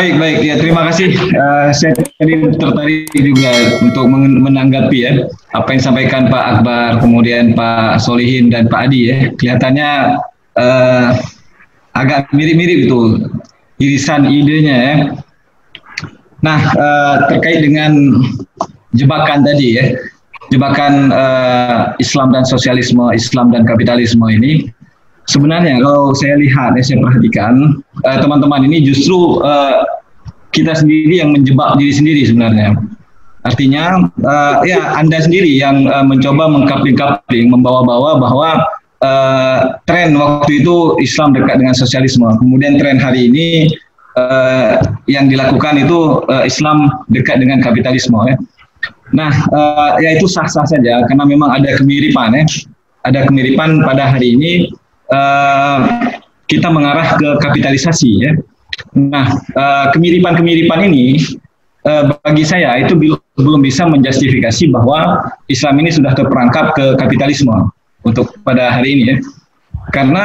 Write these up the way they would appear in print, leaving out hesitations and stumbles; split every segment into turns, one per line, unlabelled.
Baik, baik. Ya, terima kasih. Saya tadi tertarik juga untuk menanggapi ya apa yang disampaikan Pak Akbar, kemudian Pak Solihin dan Pak Adi ya. Kelihatannya agak mirip-mirip itu irisan idenya ya. Nah, terkait dengan jebakan tadi ya, jebakan Islam dan sosialisme, Islam dan kapitalisme ini. Sebenarnya kalau saya lihat, saya perhatikan teman-teman ini justru kita sendiri yang menjebak diri sendiri sebenarnya. Artinya ya Anda sendiri yang mencoba mengkapling-kapling, membawa-bawa bahwa tren waktu itu Islam dekat dengan sosialisme. Kemudian tren hari ini yang dilakukan itu Islam dekat dengan kapitalisme. Ya. Nah, ya itu sah-sah saja karena memang ada kemiripan ya. Ada kemiripan pada hari ini. Kita mengarah ke kapitalisasi ya. Nah, kemiripan-kemiripan ini bagi saya itu belum bisa menjustifikasi bahwa Islam ini sudah terperangkap ke kapitalisme untuk pada hari ini ya. Karena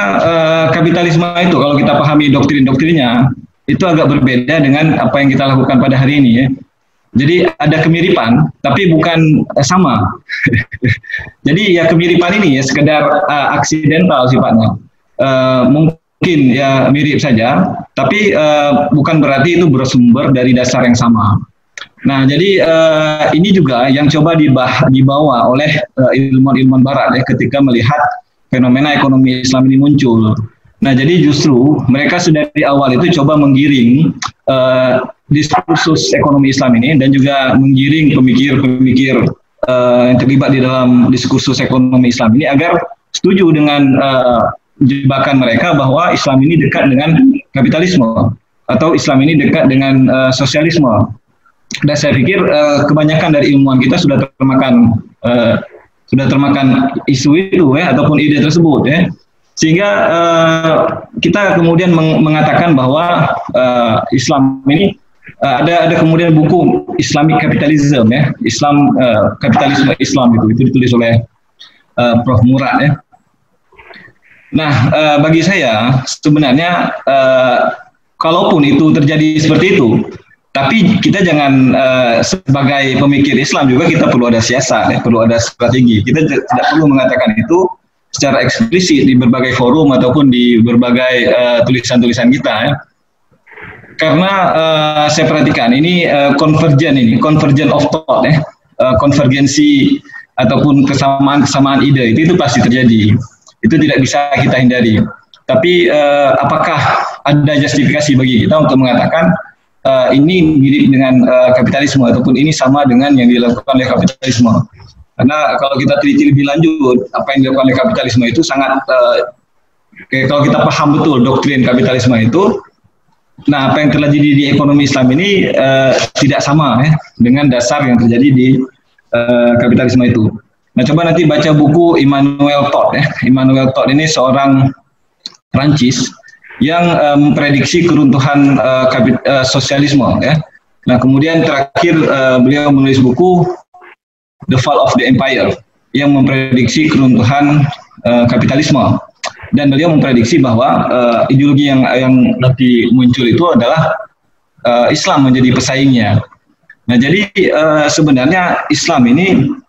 kapitalisme itu kalau kita pahami doktrin-doktrinnya itu agak berbeda dengan apa yang kita lakukan pada hari ini ya. Jadi ada kemiripan, tapi bukan sama. Jadi ya kemiripan ini ya sekedar aksidental sifatnya. Mungkin ya mirip saja, tapi bukan berarti itu bersumber dari dasar yang sama. Nah, jadi ini juga yang coba dibawa oleh ilmuwan-ilmuwan Barat ya ketika melihat fenomena ekonomi Islam ini muncul. Nah, jadi justru mereka sudah dari awal itu coba menggiring diskursus ekonomi Islam ini dan juga menggiring pemikir-pemikir yang terlibat di dalam diskursus ekonomi Islam ini agar setuju dengan jebakan mereka bahwa Islam ini dekat dengan kapitalisme atau Islam ini dekat dengan sosialisme. Dan saya pikir kebanyakan dari ilmuwan kita sudah termakan isu itu ya ataupun ide tersebut ya. Sehingga kita kemudian mengatakan bahwa Islam ini ada kemudian buku Islamic Capitalism ya, Islam kapitalisme Islam itu ditulis oleh Prof. Murad ya. Nah, bagi saya sebenarnya kalaupun itu terjadi seperti itu, tapi kita jangan sebagai pemikir Islam juga kita perlu ada siasat ya, perlu ada strategi. Kita tidak perlu mengatakan itu secara eksplisit di berbagai forum ataupun di berbagai tulisan-tulisan kita ya. Karena saya perhatikan ini convergent of thought ya, konvergensi ataupun kesamaan ide itu pasti terjadi. Itu tidak bisa kita hindari. Tapi apakah ada justifikasi bagi kita untuk mengatakan ini mirip dengan kapitalisme ataupun ini sama dengan yang dilakukan oleh kapitalisme? Karena kalau kita teliti lebih lanjut, apa yang dilakukan oleh kapitalisme itu sangat, kalau kita paham betul doktrin kapitalisme itu, nah apa yang terjadi di ekonomi Islam ini tidak sama ya, dengan dasar yang terjadi di kapitalisme itu. Nah coba nanti baca buku Immanuel Todd ya. Immanuel Todd ini seorang Prancis yang memprediksi keruntuhan sosialisme ya. Nah kemudian terakhir beliau menulis buku The Fall of the Empire yang memprediksi keruntuhan kapitalisme, dan beliau memprediksi bahwa ideologi yang nanti muncul itu adalah Islam menjadi pesaingnya. Nah jadi sebenarnya Islam ini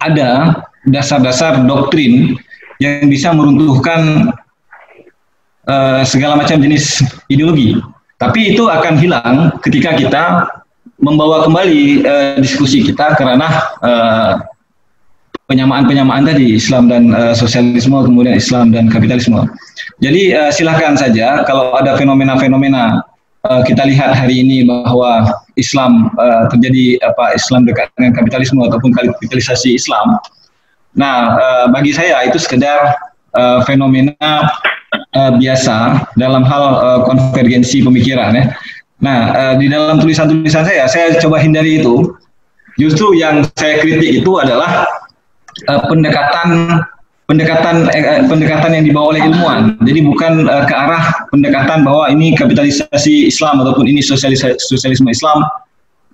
ada dasar-dasar doktrin yang bisa meruntuhkan segala macam jenis ideologi, tapi itu akan hilang ketika kita membawa kembali diskusi kita ke ranah penyamaan tadi Islam dan sosialisme, kemudian Islam dan kapitalisme. Jadi silakan saja kalau ada fenomena-fenomena kita lihat hari ini bahwa Islam terjadi Islam dekat dengan kapitalisme ataupun kapitalisasi Islam. Nah, bagi saya itu sekedar fenomena biasa dalam hal konvergensi pemikiran ya. Nah, di dalam tulisan-tulisan saya coba hindari itu. Justru yang saya kritik itu adalah pendekatan yang dibawa oleh ilmuwan. Jadi bukan ke arah pendekatan bahwa ini kapitalisasi Islam ataupun ini sosialisme Islam.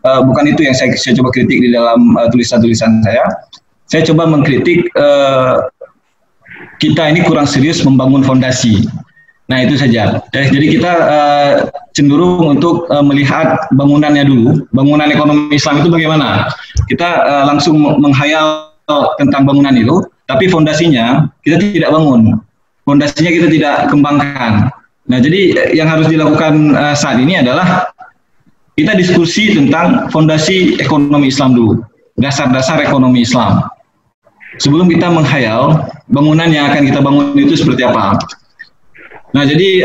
Bukan itu yang saya coba kritik di dalam tulisan-tulisan saya. Saya coba mengkritik kita ini kurang serius membangun fondasi. Nah, itu saja. Jadi kita cenderung untuk melihat bangunannya dulu. Bangunan ekonomi Islam itu bagaimana? Kita langsung menghayal tentang bangunan itu, tapi fondasinya kita tidak bangun. Fondasinya kita tidak kembangkan. Nah, jadi yang harus dilakukan saat ini adalah kita diskusi tentang fondasi ekonomi Islam dulu, dasar-dasar ekonomi Islam. Sebelum kita menghayal bangunan yang akan kita bangun itu seperti apa. Nah, jadi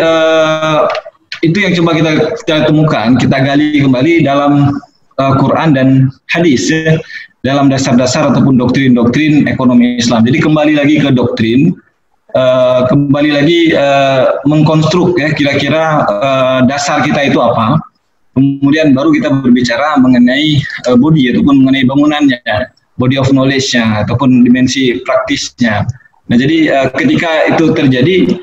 itu yang coba kita temukan, kita gali kembali dalam Quran dan hadis, ya, dalam dasar-dasar ataupun doktrin-doktrin ekonomi Islam. Jadi kembali lagi ke doktrin, kembali lagi mengkonstruk, ya, kira-kira dasar kita itu apa. Kemudian baru kita berbicara mengenai body ataupun mengenai bangunannya, body of knowledge-nya ataupun dimensi praktisnya. Nah, jadi ketika itu terjadi,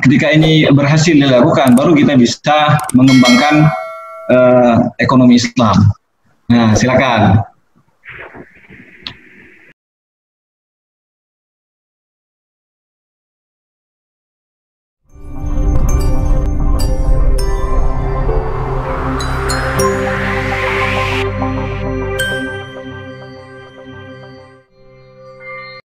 ketika ini berhasil dilakukan, baru kita bisa mengembangkan ekonomi Islam. Nah, silakan.